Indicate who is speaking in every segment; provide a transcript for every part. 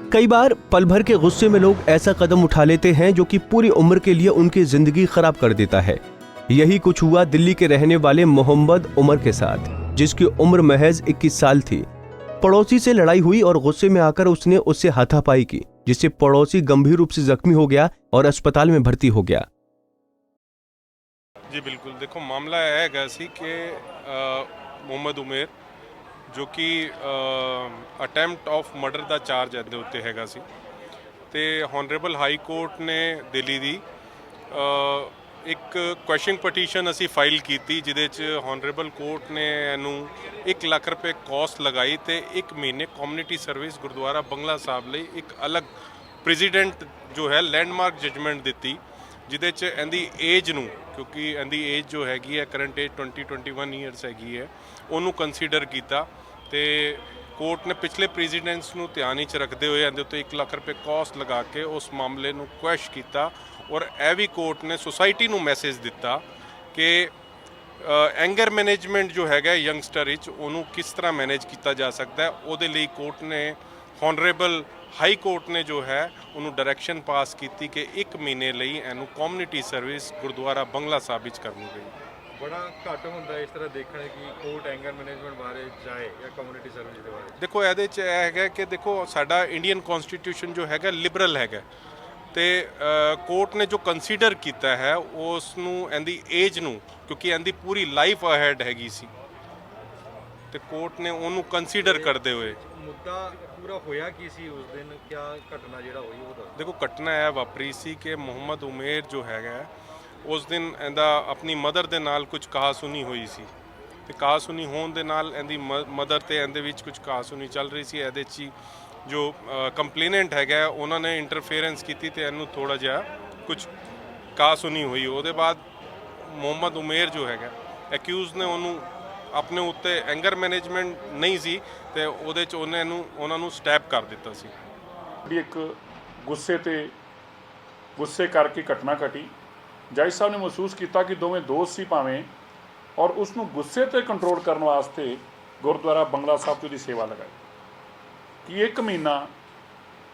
Speaker 1: कई बार पल भर के गुस्से में लोग ऐसा कदम उठा लेते हैं जो कि पूरी उम्र के लिए उनकी जिंदगी खराब कर देता है। यही कुछ हुआ दिल्ली के रहने वाले मोहम्मद उमर के साथ, जिसकी उम्र महज 21 साल थी। पड़ोसी से लड़ाई हुई और गुस्से में आकर उसने उससे हाथापाई की, जिससे पड़ोसी गंभीर रूप से जख्मी हो गया और अस्पताल में भर्ती हो गया।
Speaker 2: जी बिल्कुल, देखो मामला है सी कि ਮੁਹੰਮਦ ਉਮੇਰ ਜੋ ਕਿ attempt of murder the charge ਇਹਦੇ ਉੱਤੇ ਹੈਗਾ ਸੀ ਤੇ ਹੋਨਰੇਬਲ ਹਾਈ ਕੋਰਟ ਨੇ ਦਿੱਲੀ ਦੀ ਇੱਕ ਕੁਐਸ਼ਨ ਪਟੀਸ਼ਨ ਅਸੀਂ ਫਾਈਲ ਕੀਤੀ, ਜਿਹਦੇ 'ਚ ਹੋਨਰੇਬਲ ਕੋਰਟ ਨੇ ਇਹਨੂੰ 1 ਲੱਖ ਰੁਪਏ ਕੋਸਟ ਲਗਾਈ ਤੇ 1 ਮਹੀਨੇ ਕਮਿਊਨਿਟੀ ਸਰਵਿਸ ਗੁਰਦੁਆਰਾ ਬੰਗਲਾ ਸਾਹਿਬ ਲਈ ਇੱਕ ਅਲੱਗ ਪ੍ਰੈਜ਼ੀਡੈਂਟ ਜੋ ਹੈ ਲੈਂਡਮਾਰਕ ਜਜਮੈਂਟ ਦਿੱਤੀ, ਜਿਹਦੇ 'ਚ ਇਹਦੀ ਏਜ ਨੂੰ, ਕਿਉਂਕਿ ਇਹਦੀ ਏਜ ਜੋ ਹੈਗੀ ਹੈ ਕਰੰਟ ਏਜ 21 ਈਅਰਸ ਹੈਗੀ ਹੈ, ਉਹਨੂੰ ਕੰਸੀਡਰ ਕੀਤਾ ਤੇ ਕੋਰਟ ਨੇ ਪਿਛਲੇ ਪ੍ਰੈਜ਼ੀਡੈਂਟਸ ਨੂੰ ਧਿਆਨ ਵਿੱਚ ਰੱਖਦੇ ਹੋਏ ਇਹਦੇ ਉੱਤੇ 1 ਲੱਖ ਰੁਪਏ ਕੋਸਟ ਲਗਾ ਕੇ ਉਸ ਮਾਮਲੇ ਨੂੰ ਕੁਐਸ਼ ਕੀਤਾ। ਔਰ ਇਹ ਵੀ ਕੋਰਟ ਨੇ ਸੁਸਾਇਟੀ ਨੂੰ ਮੈਸੇਜ ਦਿੱਤਾ ਕਿ ਐਂਗਰ ਮੈਨੇਜਮੈਂਟ ਜੋ ਹੈਗਾ ਯੰਗਸਟਰ ਵਿੱਚ ਉਹਨੂੰ ਕਿਸ ਤਰ੍ਹਾਂ ਮੈਨੇਜ ਕੀਤਾ ਜਾ ਸਕਦਾ ਹੈ। ਉਹਦੇ ਲਈ ਕੋਰਟ ਨੇ ਹੋਨਰੇਬਲ ਹਾਈ ਕੋਰਟ ਨੇ ਜੋ ਹੈ ਉਹਨੂੰ ਡਾਇਰੈਕਸ਼ਨ ਪਾਸ ਕੀਤੀ ਕਿ 1 ਮਹੀਨੇ ਲਈ ਇਹਨੂੰ ਕਮਿਊਨਿਟੀ ਸਰਵਿਸ ਗੁਰਦੁਆਰਾ ਬੰਗਲਾ ਸਾਹਿਬ ਵਿੱਚ ਕਰਨੀ ਗਈ।
Speaker 3: ਬੜਾ ਘੱਟ ਹੁੰਦਾ ਇਸ ਤਰ੍ਹਾਂ ਦੇਖਣਾ ਕਿ ਕੋਰਟ ਐਂਗਰ ਮੈਨੇਜਮੈਂਟ ਬਾਰੇ ਜਾਏ ਜਾਂ ਕਮਿਊਨਿਟੀ ਸਰਵਿਸ ਦੇ ਬਾਰੇ।
Speaker 2: ਦੇਖੋ ਇਹਦੇ 'ਚ ਇਹ ਹੈਗਾ ਕਿ ਦੇਖੋ ਸਾਡਾ ਇੰਡੀਅਨ ਕਨਸਟੀਟਿਊਸ਼ਨ ਜੋ ਹੈਗਾ ਲਿਬਰਲ ਹੈਗਾ ਤੇ ਕੋਰਟ ਨੇ ਜੋ ਕੰਸੀਡਰ ਕੀਤਾ ਹੈ ਉਸ ਨੂੰ ਇਹਦੀ ਏਜ ਨੂੰ, ਕਿਉਂਕਿ ਇਹਦੀ ਪੂਰੀ ਲਾਈਫ ਅਹੈਡ ਹੈਗੀ ਸੀ ਤੇ ਕੋਰਟ ਨੇ ਉਹਨੂੰ ਕੰਸੀਡਰ ਕਰਦੇ ਹੋਏ
Speaker 3: ਮੁੱਦਾ ਪੂਰਾ ਹੋਇਆ ਕੀ ਸੀ ਉਸ ਦਿਨ, ਕਿਆ ਘਟਨਾ ਜਿਹੜਾ ਹੋਈ ਉਹ ਦੱਸੋ।
Speaker 2: ਦੇਖੋ ਘਟਨਾ ਇਹ ਵਾਪਰੀ ਸੀ ਕਿ ਮੁਹੰਮਦ ਉਮੇਰ ਜੋ ਹੈਗਾ ਉਸ ਦਿਨ ਇਹਦਾ ਆਪਣੀ ਮਦਰ ਦੇ ਨਾਲ ਕੁਝ ਕਹਾਸੁਨੀ ਹੋਈ ਸੀ ਤੇ ਕਹਾਸੁਨੀ ਹੋਣ ਦੇ ਨਾਲ ਇਹਦੀ ਮਦਰ ਤੇ ਇਹਦੇ ਵਿੱਚ ਕੁਝ ਕਹਾਸੁਨੀ ਚੱਲ ਰਹੀ ਸੀ। ਇਹਦੇ 'ਚ ਜੋ ਕੰਪਲੇਨੈਂਟ ਹੈਗਾ ਉਹਨਾਂ ਨੇ ਇੰਟਰਫੇਰੈਂਸ ਕੀਤੀ ਤੇ ਇਹਨੂੰ ਥੋੜਾ ਜਿਹਾ ਕੁਝ ਕਹਾਸੁਨੀ ਹੋਈ। ਉਹਦੇ ਬਾਅਦ ਮੁਹੰਮਦ ਉਮੇਰ ਜੋ ਹੈਗਾ ਐਕਿਊਜ਼ ਨੇ ਉਹਨੂੰ ਆਪਣੇ ਉੱਤੇ ਐਂਗਰ ਮੈਨੇਜਮੈਂਟ ਨਹੀਂ ਸੀ ਤੇ ਉਹਦੇ 'ਚ ਉਹਨਾਂ ਨੂੰ ਸਟੈਪ ਕਰ ਦਿੱਤਾ ਸੀ।
Speaker 4: ਇੱਕ ਗੁੱਸੇ ਕਰਕੇ ਘਟਨਾ ਘਟੀ। ਜੱਜ ਸਾਹਿਬ ਨੇ ਮਹਿਸੂਸ ਕੀਤਾ ਕਿ ਦੋਵੇਂ ਦੋਸਤ ਸੀ ਭਾਵੇਂ, ਔਰ ਉਸ ਨੂੰ ਗੁੱਸੇ 'ਤੇ ਕੰਟਰੋਲ ਕਰਨ ਵਾਸਤੇ ਗੁਰਦੁਆਰਾ ਬੰਗਲਾ ਸਾਹਿਬ 'ਚ ਉਹਦੀ ਸੇਵਾ ਲਗਾਈ ਕਿ 1 ਮਹੀਨਾ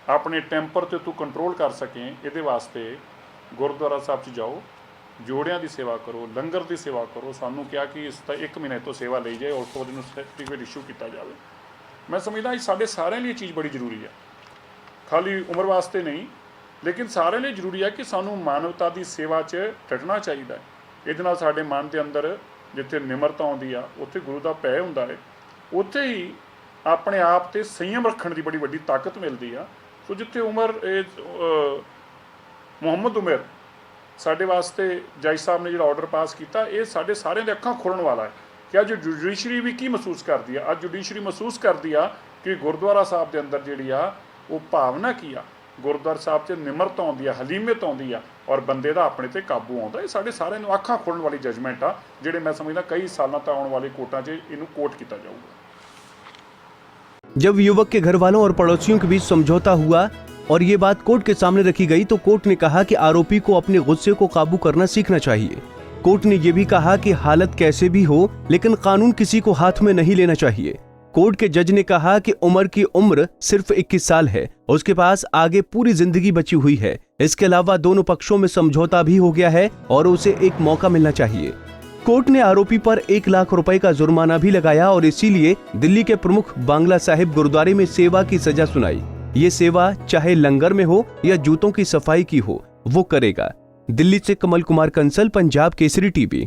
Speaker 4: ਆਪਣੇ ਟੈਂਪਰ 'ਤੇ ਤੂੰ ਕੰਟਰੋਲ ਕਰ ਸਕੇ। ਇਹਦੇ ਵਾਸਤੇ ਗੁਰਦੁਆਰਾ ਸਾਹਿਬ 'ਚ ਜਾਓ, ਜੋੜਿਆਂ ਦੀ ਸੇਵਾ ਕਰੋ, ਲੰਗਰ ਦੀ ਸੇਵਾ ਕਰੋ। ਸਾਨੂੰ ਕਿਹਾ ਕਿ ਇਸ ਤਾਂ 1 ਮਹੀਨੇ ਤੋਂ ਸੇਵਾ ਲਈ ਜਾਏ ਔਰ ਉਹਨੂੰ ਸਰਟੀਫਿਕੇਟ ਇਸ਼ੂ ਕੀਤਾ ਜਾਵੇ। ਮੈਂ ਸਮਝਦਾ ਇਹ ਸਾਡੇ ਸਾਰਿਆਂ ਲਈ ਇਹ ਚੀਜ਼ ਬੜੀ ਜ਼ਰੂਰੀ ਹੈ, ਖਾਲੀ ਉਮਰ ਵਾਸਤੇ ਨਹੀਂ, ਲੇਕਿਨ ਸਾਰਿਆਂ ਲਈ ਜ਼ਰੂਰੀ ਹੈ ਕਿ ਸਾਨੂੰ ਮਾਨਵਤਾ ਦੀ ਸੇਵਾ 'ਚ ਡਟਣਾ ਚਾਹੀਦਾ ਹੈ। ਇਹਦੇ ਨਾਲ ਸਾਡੇ ਮਨ ਦੇ ਅੰਦਰ ਜਿੱਥੇ ਨਿਮਰਤਾ ਆਉਂਦੀ ਆ, ਉੱਥੇ ਗੁਰੂ ਦਾ ਭੈ ਹੁੰਦਾ ਹੈ, ਉੱਥੇ ਹੀ ਆਪਣੇ ਆਪ 'ਤੇ ਸੰਯਮ ਰੱਖਣ ਦੀ ਬੜੀ ਵੱਡੀ ਤਾਕਤ ਮਿਲਦੀ ਆ। ਸੋ ਜਿੱਥੇ ਮੁਹੰਮਦ ਉਮਰ ਸਾਡੇ ਵਾਸਤੇ ਜੱਜ ਸਾਹਿਬ ਨੇ ਜਿਹੜਾ ਆਰਡਰ ਪਾਸ ਕੀਤਾ, ਇਹ ਸਾਡੇ ਸਾਰਿਆਂ ਦੇ ਅੱਖਾਂ ਖੋਲ੍ਹਣ ਵਾਲਾ ਹੈ ਕਿ ਅੱਜ ਜੁਡੀਸ਼ਰੀ ਵੀ ਕੀ ਮਹਿਸੂਸ ਕਰਦੀ ਆ। ਅੱਜ ਜੁਡੀਸ਼ਰੀ ਮਹਿਸੂਸ ਕਰਦੀ ਆ ਕਿ ਗੁਰਦੁਆਰਾ ਸਾਹਿਬ ਦੇ ਅੰਦਰ ਜਿਹੜੀ ਆ ਉਹ ਭਾਵਨਾ ਕੀ ਆ, ਗੁਰਦੁਆਰਾ ਸਾਹਿਬ 'ਚ ਨਿਮਰਤਾ ਆਉਂਦੀ ਆ, ਹਲੀਮਤ ਆਉਂਦੀ ਆ ਔਰ ਬੰਦੇ ਦਾ ਆਪਣੇ 'ਤੇ ਕਾਬੂ ਆਉਂਦਾ। ਇਹ ਸਾਡੇ ਸਾਰਿਆਂ ਨੂੰ ਅੱਖਾਂ ਖੋਲ੍ਹਣ ਵਾਲੀ ਜਜਮੈਂਟ ਆ, ਜਿਹੜੇ ਮੈਂ ਸਮਝਦਾ ਕਈ ਸਾਲਾਂ ਤੱਕ ਆਉਣ वाले कोर्टां 'ਚ ਇਹਨੂੰ कोर्ट ਕੀਤਾ जाऊगा।
Speaker 1: जब युवक के घर वालों और पड़ोसियों के बीच समझौता हुआ और ये बात कोर्ट के सामने रखी गई तो कोर्ट ने कहा कि आरोपी को अपने गुस्से को काबू करना सीखना चाहिए। कोर्ट ने ये भी कहा कि हालत कैसे भी हो लेकिन कानून किसी को हाथ में नहीं लेना चाहिए। कोर्ट के जज ने कहा कि उमर की उम्र सिर्फ 21 साल है, उसके पास आगे पूरी जिंदगी बची हुई है। इसके अलावा दोनों पक्षों में समझौता भी हो गया है और उसे एक मौका मिलना चाहिए। कोर्ट ने आरोपी पर 1 लाख रुपए का जुर्माना भी लगाया और इसीलिए दिल्ली के प्रमुख बांग्ला साहिब गुरुद्वारे में सेवा की सजा सुनाई। ये सेवा चाहे लंगर में हो या जूतों की सफाई की हो, वो करेगा। दिल्ली से कमल कुमार कंसल, पंजाब केसरी टीवी।